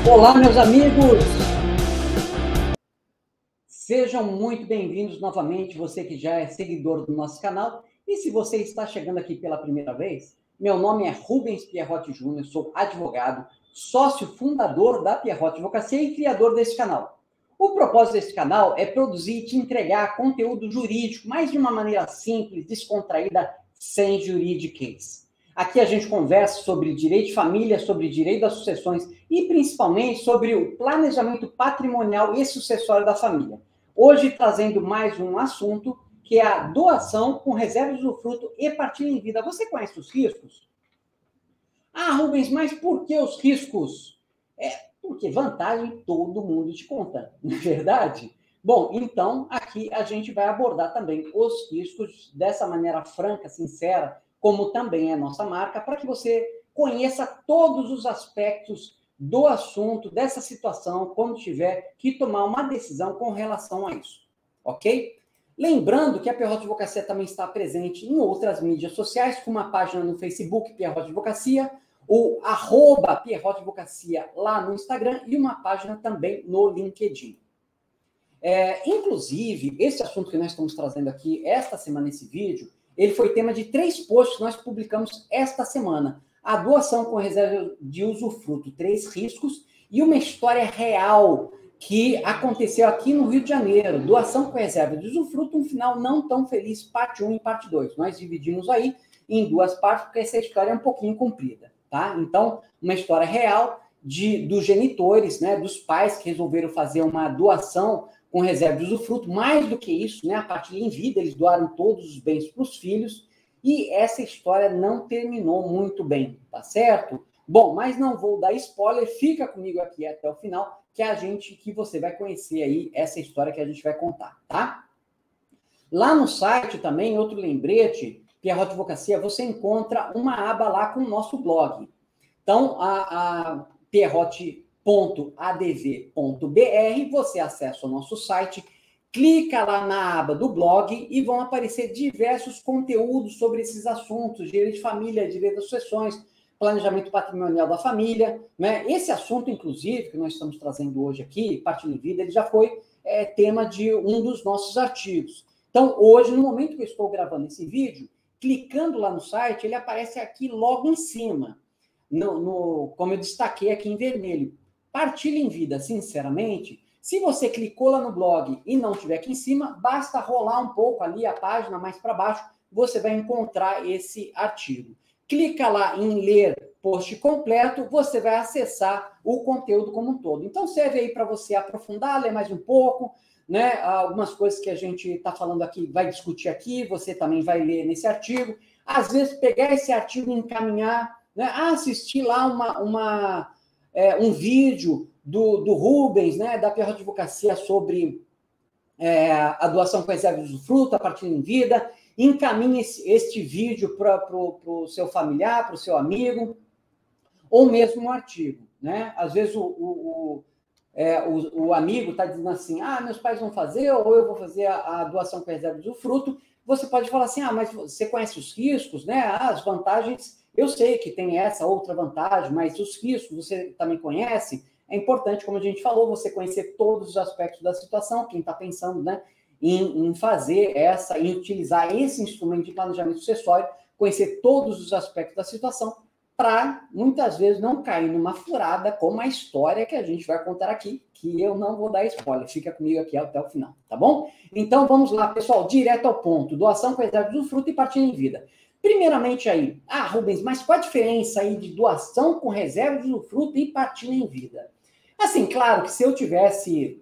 Olá, meus amigos! Sejam muito bem-vindos novamente, você que já é seguidor do nosso canal. E se você está chegando aqui pela primeira vez, meu nome é Rubens Pierrotti Júnior, sou advogado, sócio fundador da Pierrotti Advocacia e criador desse canal. O propósito desse canal é produzir e te entregar conteúdo jurídico, mas de uma maneira simples, descontraída, sem juridiquês. Aqui a gente conversa sobre direito de família, sobre direito das sucessões e principalmente sobre o planejamento patrimonial e sucessório da família. Hoje trazendo mais um assunto, que é a doação com reserva de usufruto e partilha em vida. Você conhece os riscos? Ah, Rubens, mas por que os riscos? Porque vantagem todo mundo te conta, não é verdade? Bom, então aqui a gente vai abordar também os riscos dessa maneira franca, sincera, como também é nossa marca, para que você conheça todos os aspectos do assunto, dessa situação, quando tiver que tomar uma decisão com relação a isso, ok? Lembrando que a Pierrotti Advocacia também está presente em outras mídias sociais, com uma página no Facebook, Pierrotti Advocacia, o @Pierrotti Advocacia lá no Instagram e uma página também no LinkedIn. Inclusive, esse assunto que nós estamos trazendo aqui esta semana, nesse vídeo, ele foi tema de 3 posts que nós publicamos esta semana. A doação com reserva de usufruto, 3 riscos, e uma história real que aconteceu aqui no Rio de Janeiro. Doação com reserva de usufruto, um final não tão feliz, parte 1 e parte 2. Nós dividimos aí em 2 partes, porque essa história é um pouquinho comprida, tá? Então, uma história real dos genitores, né, dos pais que resolveram fazer uma doação com reserva de usufruto, mais do que isso, né, a partilha em vida, eles doaram todos os bens para os filhos, e essa história não terminou muito bem, tá certo? Bom, mas não vou dar spoiler, fica comigo aqui até o final, que você vai conhecer aí essa história que a gente vai contar, tá? Lá no site também, outro lembrete, Pierrotti Advocacia, você encontra uma aba lá com o nosso blog. Então, a pierrotti.adv.br, você acessa o nosso site, clica lá na aba do blog e vão aparecer diversos conteúdos sobre esses assuntos, direito de família, direito das sucessões, planejamento patrimonial da família, né? Esse assunto, inclusive, que nós estamos trazendo hoje aqui, partilha em vida, ele já foi tema de um dos nossos artigos. Então, hoje, no momento que eu estou gravando esse vídeo, clicando lá no site, ele aparece aqui logo em cima, como eu destaquei aqui em vermelho. Partilha em vida, sinceramente, se você clicou lá no blog e não estiver aqui em cima, basta rolar um pouco ali a página mais para baixo, você vai encontrar esse artigo. Clica lá em ler post completo, você vai acessar o conteúdo como um todo. Então, serve aí para você aprofundar, ler mais um pouco, né? Algumas coisas que a gente está falando aqui, vai discutir aqui, você também vai ler nesse artigo. Às vezes, pegar esse artigo e encaminhar, né? Assistir lá um vídeo do Rubens, né? Da Pierrotti Advocacia sobre a doação com reserva de usufruto, a partilha em vida. Encaminhe este vídeo para o seu familiar, para o seu amigo, ou mesmo um artigo, né? Às vezes o amigo está dizendo assim, meus pais vão fazer, ou eu vou fazer a doação com reserva de usufruto. Você pode falar assim, mas você conhece os riscos, né? As vantagens, eu sei que tem essa outra vantagem, mas os riscos você também conhece. É importante, como a gente falou, você conhecer todos os aspectos da situação, quem está pensando, né, em fazer em utilizar esse instrumento de planejamento sucessório, conhecer todos os aspectos da situação, para muitas vezes não cair numa furada como a história que a gente vai contar aqui, que eu não vou dar spoiler, fica comigo aqui até o final, tá bom? Então vamos lá, pessoal, direto ao ponto, doação com reserva de usufruto e partilha em vida. Primeiramente aí, Rubens, mas qual a diferença aí de doação com reserva de usufruto e partilha em vida? Assim, claro que se eu tivesse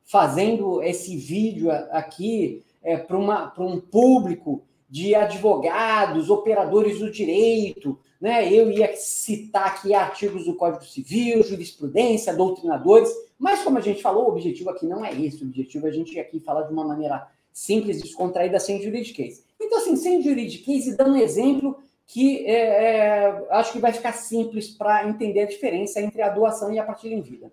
fazendo esse vídeo aqui para um público de advogados, operadores do direito, né? Eu ia citar aqui artigos do Código Civil, jurisprudência, doutrinadores, mas como a gente falou, o objetivo aqui não é esse, o objetivo é a gente aqui falar de uma maneira simples, descontraída, sem juridiquês. Então, assim, sem juridiquês e dando um exemplo que acho que vai ficar simples para entender a diferença entre a doação e a partilha em vida.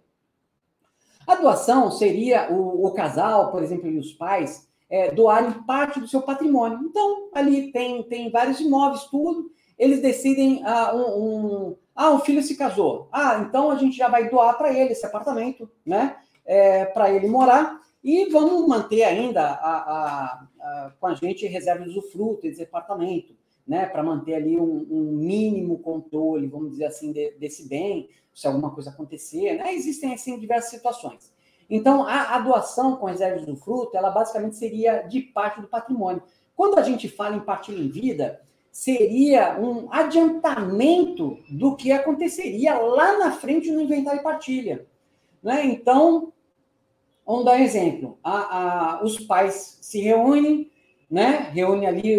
A doação seria o casal, por exemplo, e os pais doarem parte do seu patrimônio. Então, ali tem vários imóveis, tudo, eles decidem, um filho se casou. Então a gente já vai doar para ele esse apartamento, né? Para ele morar, e vamos manter ainda com a gente reserva de usufruto desse apartamento, né? Para manter ali um mínimo controle, vamos dizer assim, desse bem, se alguma coisa acontecer, né? Existem, assim, diversas situações. Então, a doação com reserva de usufruto, ela basicamente seria de parte do patrimônio. Quando a gente fala em partilha em vida, seria um adiantamento do que aconteceria lá na frente no inventário e partilha, né? Então, vamos dar um exemplo. Os pais se reúnem, né? Reúnem ali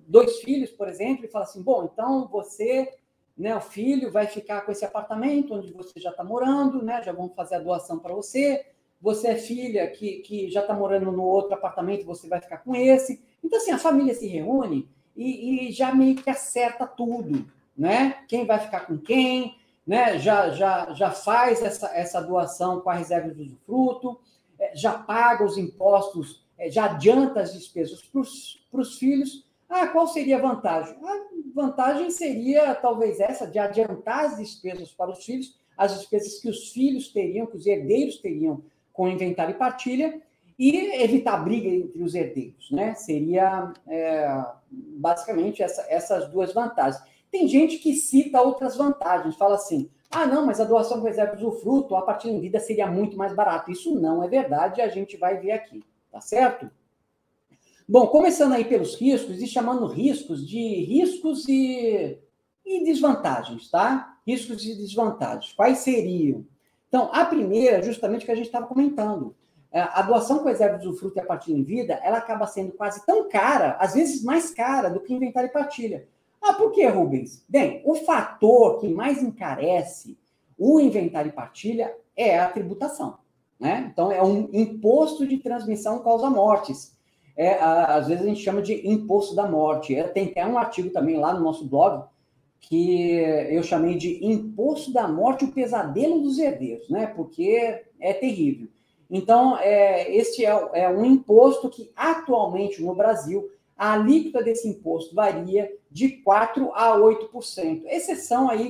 2 filhos, por exemplo, e falam assim, bom, então você, né, o filho vai ficar com esse apartamento onde você já está morando, né? Já vamos fazer a doação para você. Você é filha que já está morando no outro apartamento, você vai ficar com esse. Então, assim, a família se reúne e já meio que acerta tudo, né? Quem vai ficar com quem, né? Já faz essa doação com a reserva de usufruto, já paga os impostos, já adianta as despesas para os filhos. Qual seria a vantagem? A vantagem seria, talvez, essa, de adiantar as despesas para os filhos, as despesas que os filhos teriam, que os herdeiros teriam com inventário e partilha, e evitar briga entre os herdeiros, né? Seria, basicamente, essas 2 vantagens. Tem gente que cita outras vantagens, fala assim, não, mas a doação com reserva de usufruto, a partilha em vida seria muito mais barato. Isso não é verdade, a gente vai ver aqui, tá certo? Bom, começando aí pelos riscos, e chamando riscos e desvantagens, tá? Riscos e desvantagens. Quais seriam? Então, a primeira, justamente, que a gente estava comentando. A doação com reserva de usufruto e a partilha em vida, ela acaba sendo quase tão cara, às vezes mais cara, do que inventário e partilha. Por quê, Rubens? Bem, o fator que mais encarece o inventário e partilha é a tributação, né? Então, é um imposto de transmissão causa-mortes. Às vezes a gente chama de imposto da morte. Tem até um artigo também lá no nosso blog que eu chamei de imposto da morte, o pesadelo dos herdeiros, né? Porque é terrível. Então, este é um imposto que atualmente no Brasil, a alíquota desse imposto varia de 4% a 8%. Exceção aí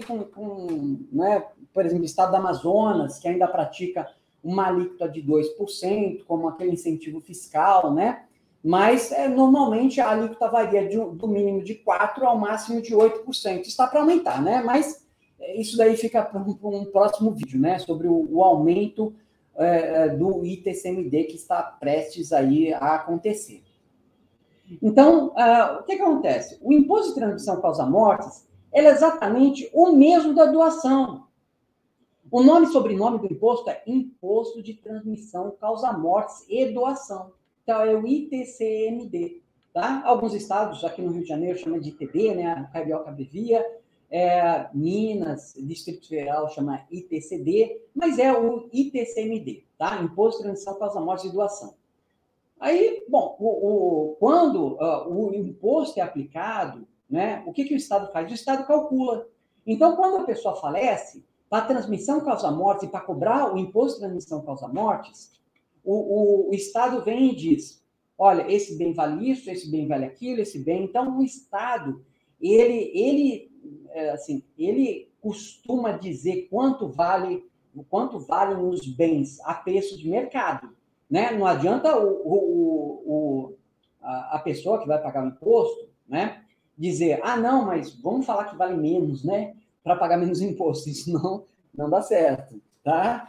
né, por exemplo, o estado do Amazonas, que ainda pratica uma alíquota de 2%, como aquele incentivo fiscal, né? Mas, normalmente, a alíquota varia do mínimo de 4% ao máximo de 8%. Está para aumentar, né? Mas isso daí fica para um próximo vídeo, né? Sobre o aumento do ITCMD que está prestes aí a acontecer. Então, o que acontece? O imposto de transmissão causa-mortes é exatamente o mesmo da doação. O nome e sobrenome do imposto é Imposto de Transmissão Causa-Mortes e Doação. Então, é o ITCMD. Tá? Alguns estados, aqui no Rio de Janeiro, chamam de ITB, né? A Carioca abrevia. Minas, Distrito Federal, chama ITCD, mas é o ITCMD, tá? Imposto de Transmissão Causa-Mortes e Doação. Aí, bom, quando o imposto é aplicado, né, o que o Estado faz? O Estado calcula. Então, quando a pessoa falece, para a transmissão causa-mortes e para cobrar o imposto de transmissão causa-mortes, o Estado vem e diz, olha, esse bem vale isso, esse bem vale aquilo, esse bem... Então, o Estado, ele costuma dizer quanto valem os bens a preço de mercado. Né? Não adianta a pessoa que vai pagar o imposto, né, dizer, não, mas vamos falar que vale menos, né, para pagar menos imposto. Isso não dá certo, tá?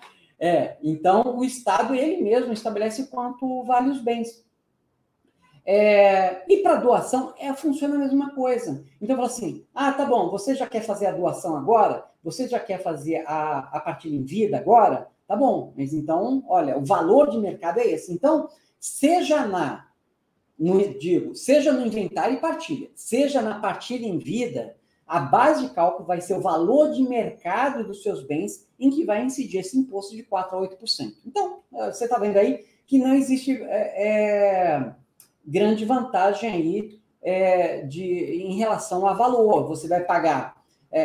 Então, o Estado, ele mesmo estabelece quanto vale os bens. E para doação, funciona a mesma coisa. Então, fala assim, tá bom, você já quer fazer a doação agora? Você já quer fazer a partilha em vida agora? Tá bom, mas então, olha, o valor de mercado é esse. Então, seja no inventário e partilha, seja na partilha em vida, a base de cálculo vai ser o valor de mercado dos seus bens em que vai incidir esse imposto de 4% a 8%. Então, você está vendo aí que não existe grande vantagem aí em relação a valor. Você vai pagar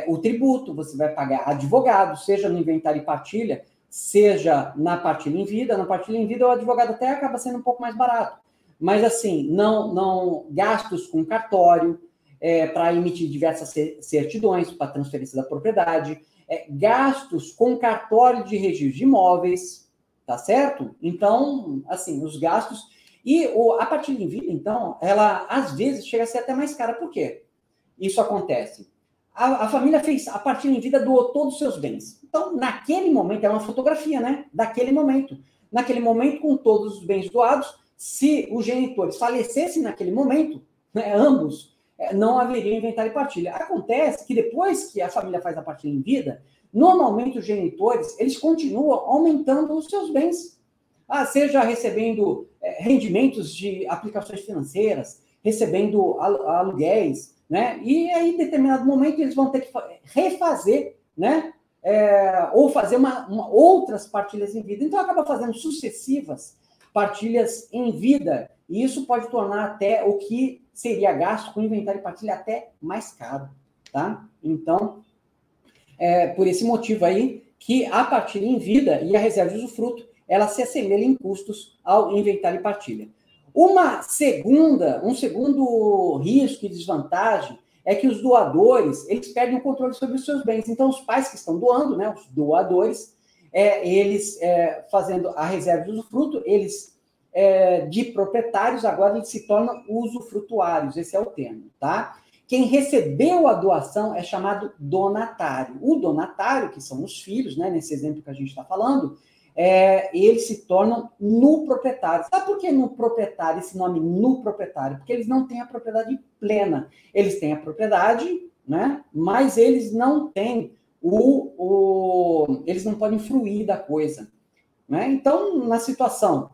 o tributo, você vai pagar advogado, seja no inventário e partilha, seja na partilha em vida. Na partilha em vida, o advogado até acaba sendo um pouco mais barato. Mas, assim, não gastos com cartório, para emitir diversas certidões para transferência da propriedade, gastos com cartório de registro de imóveis, tá certo? Então, assim, os gastos... E a partilha em vida, então, ela, às vezes, chega a ser até mais cara. Por quê? Isso acontece. A família fez a partilha em vida, doou todos os seus bens. Então, naquele momento, é uma fotografia, né? Daquele momento. Naquele momento, com todos os bens doados, se os genitores falecessem naquele momento, né, ambos, não haveria inventário e partilha. Acontece que depois que a família faz a partilha em vida, normalmente os genitores, eles continuam aumentando os seus bens. Seja recebendo rendimentos de aplicações financeiras, recebendo aluguéis, né? E aí, em determinado momento, eles vão ter que refazer, né? Ou fazer outras partilhas em vida. Então, acaba fazendo sucessivas partilhas em vida. E isso pode tornar até o que seria gasto com inventário e partilha até mais caro, tá? Então, por esse motivo aí, que a partilha em vida e a reserva de usufruto, ela se assemelha em custos ao inventário e partilha. Um segundo risco e desvantagem é que os doadores, eles perdem o controle sobre os seus bens. Então, os pais que estão doando, né, os doadores, eles fazendo a reserva de usufruto, eles, de proprietários, agora eles se tornam usufrutuários, esse é o termo, tá? Quem recebeu a doação é chamado donatário. O donatário, que são os filhos, né, nesse exemplo que a gente está falando, eles se tornam nuproprietários. Sabe por que nuproprietário, esse nome nuproprietário? Porque eles não têm a propriedade plena. Eles têm a propriedade, né? Mas eles não têm eles não podem fruir da coisa, né? Então, na situação,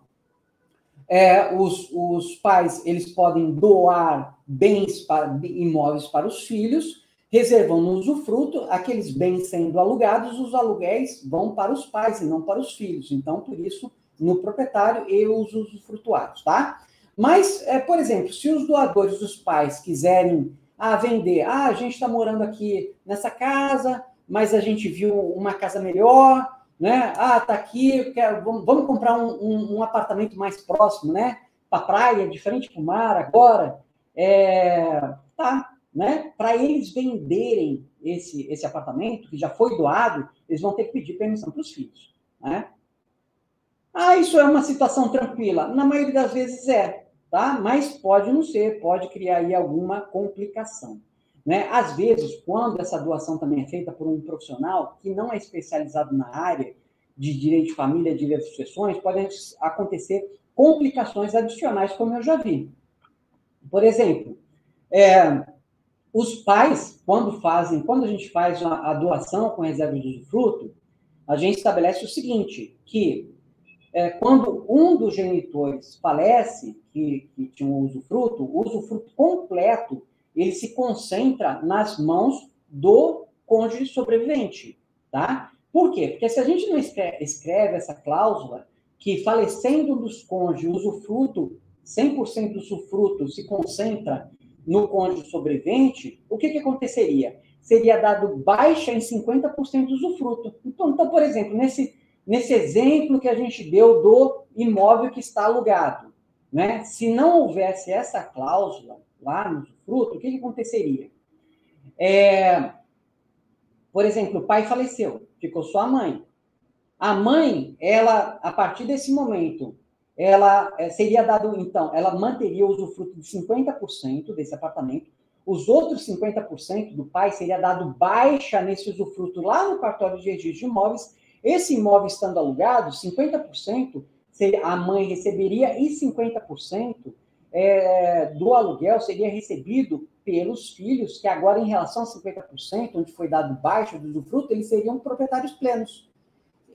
os pais, eles podem doar bens, imóveis para os filhos, reservando no usufruto, aqueles bens sendo alugados, os aluguéis vão para os pais e não para os filhos. Então, por isso, no proprietário e os usufrutuários, tá? Mas, por exemplo, se os doadores dos pais quiserem vender, a gente está morando aqui nessa casa, mas a gente viu uma casa melhor, né? Tá aqui, vamos comprar um apartamento mais próximo, né? Para a praia, de frente para o mar agora. Tá. Né? Para eles venderem esse apartamento, que já foi doado, eles vão ter que pedir permissão para os filhos. Né? Isso é uma situação tranquila? Na maioria das vezes tá? Mas pode não ser, pode criar aí alguma complicação. Né? Às vezes, quando essa doação também é feita por um profissional que não é especializado na área de direito de família, direito de sucessões, podem acontecer complicações adicionais, como eu já vi. Por exemplo, os pais, quando a gente faz a doação com reserva de usufruto, a gente estabelece o seguinte, que quando um dos genitores falece, que tinha um usufruto, o usufruto completo, ele se concentra nas mãos do cônjuge sobrevivente, tá? Por quê? Porque se a gente não escreve essa cláusula, que falecendo dos cônjuges, o usufruto, 100% do usufruto se concentra no cônjuge sobrevivente, o que aconteceria? Seria dado baixa em 50% do usufruto. Então, por exemplo, nesse exemplo que a gente deu do imóvel que está alugado, né? Se não houvesse essa cláusula lá no usufruto, o que aconteceria? Por exemplo, o pai faleceu, ficou só a mãe. A mãe, ela, a partir desse momento, ela seria dado, então, ela manteria o usufruto de 50% desse apartamento, os outros 50% do pai seria dado baixa nesse usufruto lá no cartório de registro de imóveis. Esse imóvel estando alugado, 50% a mãe receberia e 50% do aluguel seria recebido pelos filhos, que agora, em relação a 50%, onde foi dado baixa do usufruto, eles seriam proprietários plenos.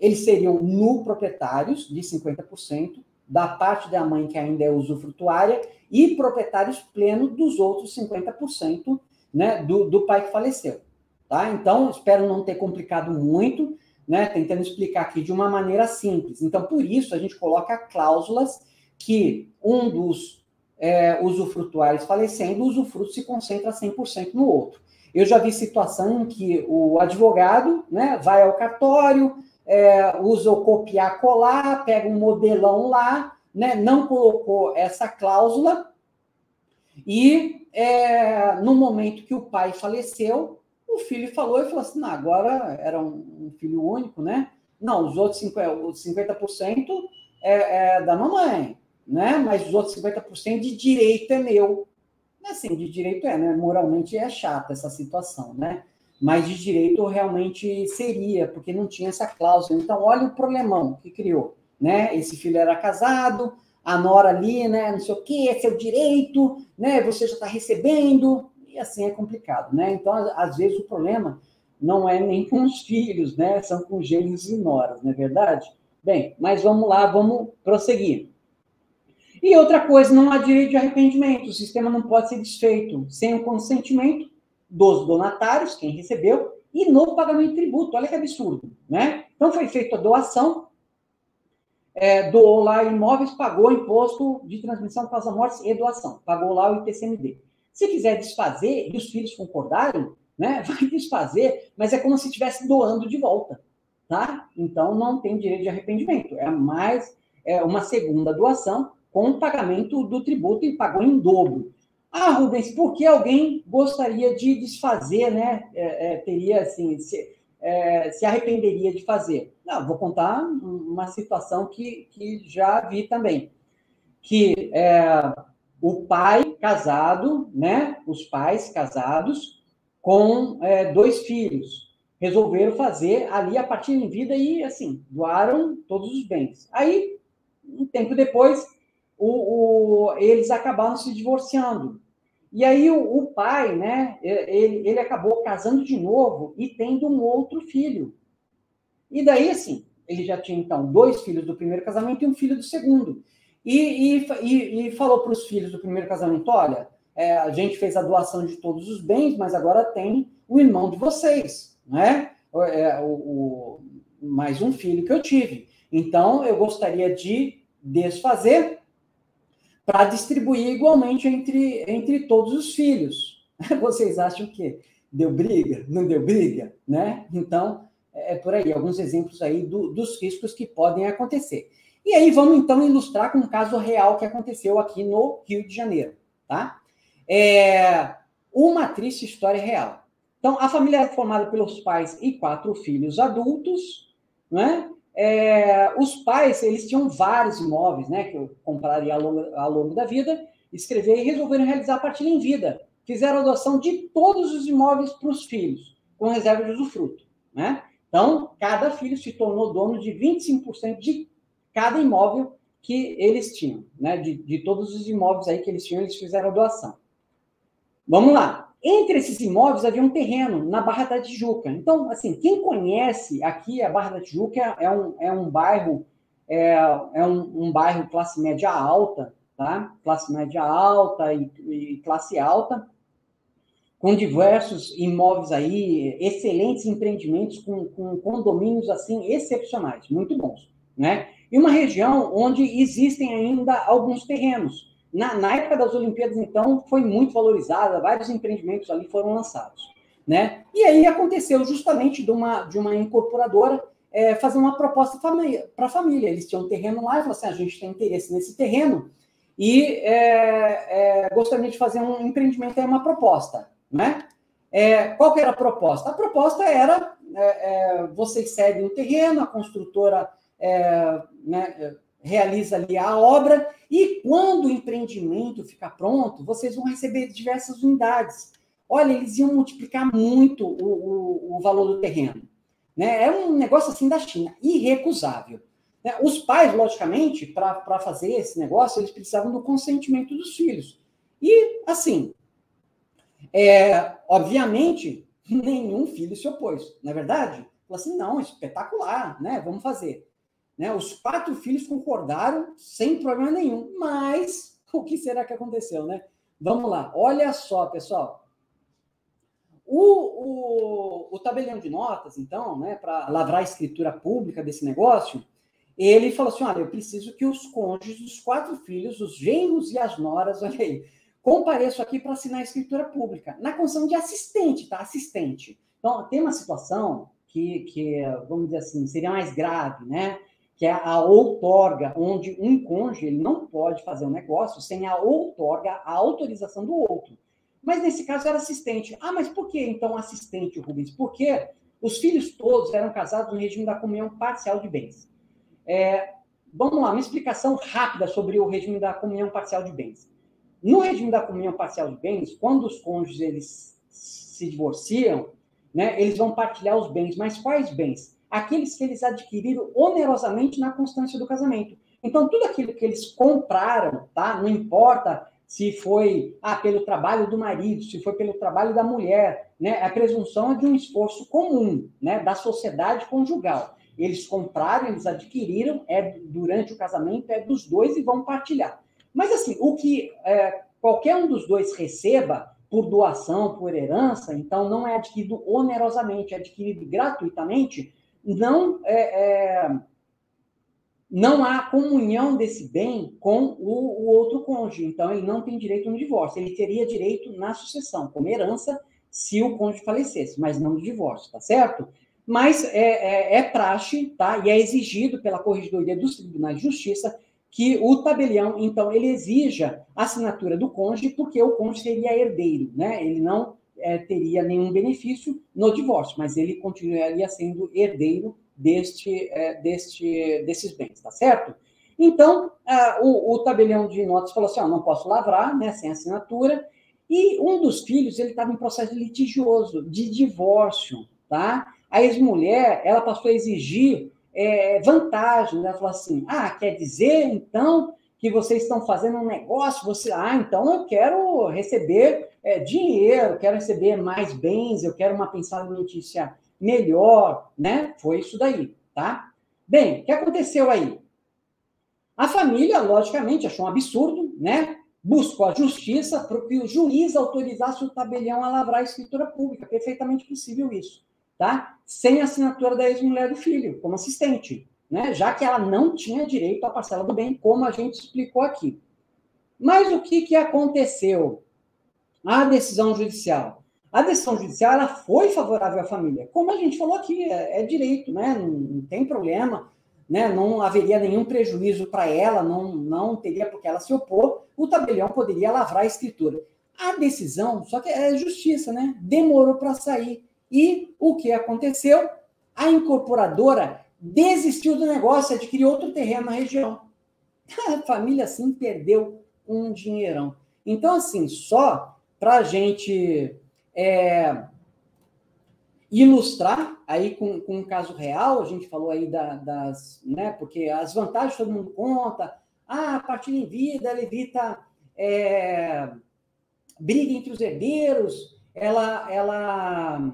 Eles seriam proprietários de 50%, da parte da mãe que ainda é usufrutuária, e proprietários plenos dos outros 50%, né, do pai que faleceu. Tá? Então, espero não ter complicado muito, né, tentando explicar aqui de uma maneira simples. Então, por isso, a gente coloca cláusulas que um dos usufrutuários falecendo, o usufruto se concentra 100% no outro. Eu já vi situação em que o advogado, né, vai ao cartório, usa o copiar, colar, pega um modelão lá, né, não colocou essa cláusula, E no momento que o pai faleceu, o filho falou assim, não, agora era um filho único, né? Não, os outros 50% é da mamãe, né? Mas os outros 50% de direito é meu. Assim, de direito né? Moralmente é chata essa situação, né? Mas de direito realmente seria, porque não tinha essa cláusula. Então, olha o problemão que criou, né? Esse filho era casado, a nora ali, né? Não sei o quê, é seu direito, né? Você já está recebendo, e assim é complicado, né? Então, às vezes, o problema não é nem com os filhos, né? São com genros e noras, não é verdade? Bem, mas vamos lá, vamos prosseguir. E outra coisa, não há direito de arrependimento. O sistema não pode ser desfeito sem o consentimento dos donatários, quem recebeu, e no pagamento de tributo. Olha que absurdo, né? Então foi feita a doação, doou lá imóveis, pagou imposto de transmissão, causa-mortes e doação. Pagou lá o IPCMD. Se quiser desfazer, e os filhos concordarem, né, vai desfazer, mas é como se estivesse doando de volta, tá? Então não tem direito de arrependimento. É uma segunda doação com o pagamento do tributo e pagou em dobro. Ah, Rubens, por que alguém gostaria de desfazer, né? Teria assim, se arrependeria de fazer? Não, vou contar uma situação que já vi também, que o pai casado, né? Os pais casados com 2 filhos resolveram fazer ali a partir em vida e assim doaram todos os bens. Aí um tempo depois eles acabaram se divorciando. E aí o pai, né, ele acabou casando de novo e tendo um outro filho. E daí, assim, ele já tinha, então, 2 filhos do primeiro casamento e um filho do segundo. E falou para os filhos do primeiro casamento, olha, a gente fez a doação de todos os bens, mas agora tem o irmão de vocês, né? Mais um filho que eu tive. Então, eu gostaria de desfazer para distribuir igualmente entre todos os filhos. Vocês acham que deu briga? Não deu briga? Né? Então, por aí, alguns exemplos aí dos riscos que podem acontecer. E aí vamos, então, ilustrar com um caso real que aconteceu aqui no Rio de Janeiro. Tá? Uma triste história real. Então, a família era formada pelos pais e 4 filhos adultos, né? Os pais, eles tinham vários imóveis, né, que eu compraria ao longo da vida, escrever e resolveram realizar a partilha em vida. Fizeram a doação de todos os imóveis para os filhos, com reserva de usufruto, né? Então, cada filho se tornou dono de 25% de cada imóvel que eles tinham, né? De todos os imóveis aí que eles tinham, eles fizeram a doação. Vamos lá. Entre esses imóveis havia um terreno na Barra da Tijuca. Então, assim, quem conhece aqui a Barra da Tijuca é um bairro um bairro classe média alta, tá? Classe média alta e classe alta, com diversos imóveis aí, excelentes empreendimentos com condomínios assim excepcionais, muito bons, né? E uma região onde existem ainda alguns terrenos. Na época das Olimpíadas, então, foi muito valorizada, vários empreendimentos ali foram lançados, né? E aí aconteceu justamente de uma incorporadora fazer uma proposta para a família. Eles tinham um terreno lá e falaram assim, a gente tem interesse nesse terreno e gostaria de fazer um empreendimento, uma proposta, né? Qual que era a proposta? A proposta era vocês cedem o terreno, a construtora né, realiza ali a obra e quando o empreendimento ficar pronto, vocês vão receber diversas unidades. Olha, eles iam multiplicar muito o valor do terreno. Né? É um negócio assim da China, irrecusável. Os pais, logicamente, para fazer esse negócio, eles precisavam do consentimento dos filhos. E, assim, obviamente, nenhum filho se opôs, não é verdade? Falou assim, não, espetacular, né? Vamos fazer. Né? Os 4 filhos concordaram sem problema nenhum, mas o que será que aconteceu, né? Vamos lá, olha só, pessoal. O tabelião de notas, então, né, para lavrar a escritura pública desse negócio, ele falou assim, olha, eu preciso que os cônjuges dos 4 filhos, os genros e as noras, olha aí, compareçam aqui para assinar a escritura pública, na condição de assistente, tá? Assistente. Então, tem uma situação que vamos dizer assim, seria mais grave, né? que é a outorga, onde um cônjuge ele não pode fazer um negócio sem a outorga, a autorização do outro. Mas nesse caso era assistente. Ah, mas por que então assistente, Rubens? Porque os filhos todos eram casados no regime da comunhão parcial de bens. Vamos lá, uma explicação rápida sobre o regime da comunhão parcial de bens. No regime da comunhão parcial de bens, quando os cônjuges eles se divorciam, né, eles vão partilhar os bens. Mas quais bens? Aqueles que eles adquiriram onerosamente na constância do casamento. Então, tudo aquilo que eles compraram, tá? Não importa se foi pelo trabalho do marido, se foi pelo trabalho da mulher, né? A presunção é de um esforço comum, né? Da sociedade conjugal. Eles compraram, eles adquiriram, durante o casamento, é dos dois e vão partilhar. Mas, assim, o que qualquer um dos dois receba, por doação, por herança, então não é adquirido onerosamente, é adquirido gratuitamente, não há comunhão desse bem com o outro cônjuge, então ele não tem direito no divórcio, ele teria direito na sucessão, como herança, se o cônjuge falecesse, mas não no divórcio, tá certo? Mas é praxe, tá? E é exigido pela Corregedoria dos Tribunais de Justiça que o tabelião, então, ele exija a assinatura do cônjuge, porque o cônjuge seria herdeiro, né? Ele não teria nenhum benefício no divórcio, mas ele continuaria sendo herdeiro desses bens, tá certo? Então, o tabelião de notas falou assim, não posso lavrar, né, sem assinatura, e um dos filhos, ele estava em processo litigioso, de divórcio, tá? A ex-mulher, ela passou a exigir vantagem, né? Ela falou assim, quer dizer, então, que vocês estão fazendo um negócio, então eu quero receber dinheiro, quero receber mais bens, eu quero uma pensão alimentícia melhor, né? Foi isso daí, tá? Bem, o que aconteceu aí? A família, logicamente, achou um absurdo, né? Buscou a justiça para que o juiz autorizasse o tabelião a lavrar a escritura pública. Perfeitamente possível isso, tá? Sem assinatura da ex-mulher do filho, como assistente, né? Já que ela não tinha direito à parcela do bem, como a gente explicou aqui. Mas o que aconteceu? A decisão judicial. A decisão judicial ela foi favorável à família. Como a gente falou aqui, é direito, né? Não tem problema, né? Não haveria nenhum prejuízo para ela, não teria porque ela se opor, o tabelião poderia lavrar a escritura. A decisão, só que é justiça, né? Demorou para sair. E o que aconteceu? A incorporadora desistiu do negócio, adquiriu outro terreno na região. A família, assim, perdeu um dinheirão. Então, assim, só para a gente ilustrar aí com um caso real, a gente falou aí das, né, porque as vantagens todo mundo conta, a partilha em vida, ela evita briga entre os herdeiros, ela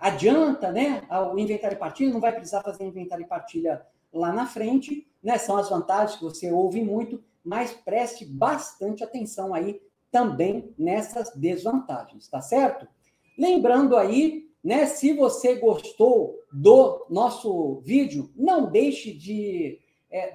adianta, né, o inventário e partilha, não vai precisar fazer inventário e partilha lá na frente, né, são as vantagens que você ouve muito, mas preste bastante atenção aí também nessas desvantagens, tá certo? Lembrando aí, né, se você gostou do nosso vídeo, não deixe de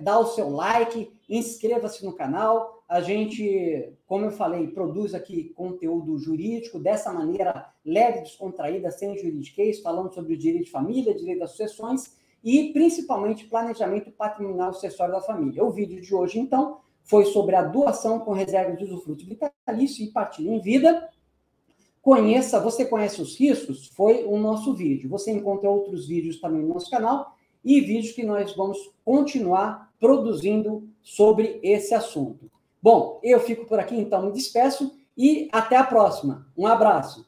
dar o seu like, inscreva-se no canal. A gente, como eu falei, produz aqui conteúdo jurídico dessa maneira leve, descontraída, sem juridiquês, falando sobre o direito de família, direito das sucessões e, principalmente, planejamento patrimonial sucessório da família. O vídeo de hoje, então, foi sobre a doação com reserva de usufruto vitalício e partilha em vida. Você conhece os riscos? Foi o nosso vídeo. Você encontra outros vídeos também no nosso canal e vídeos que nós vamos continuar produzindo sobre esse assunto. Bom, eu fico por aqui, então me despeço e até a próxima. Um abraço.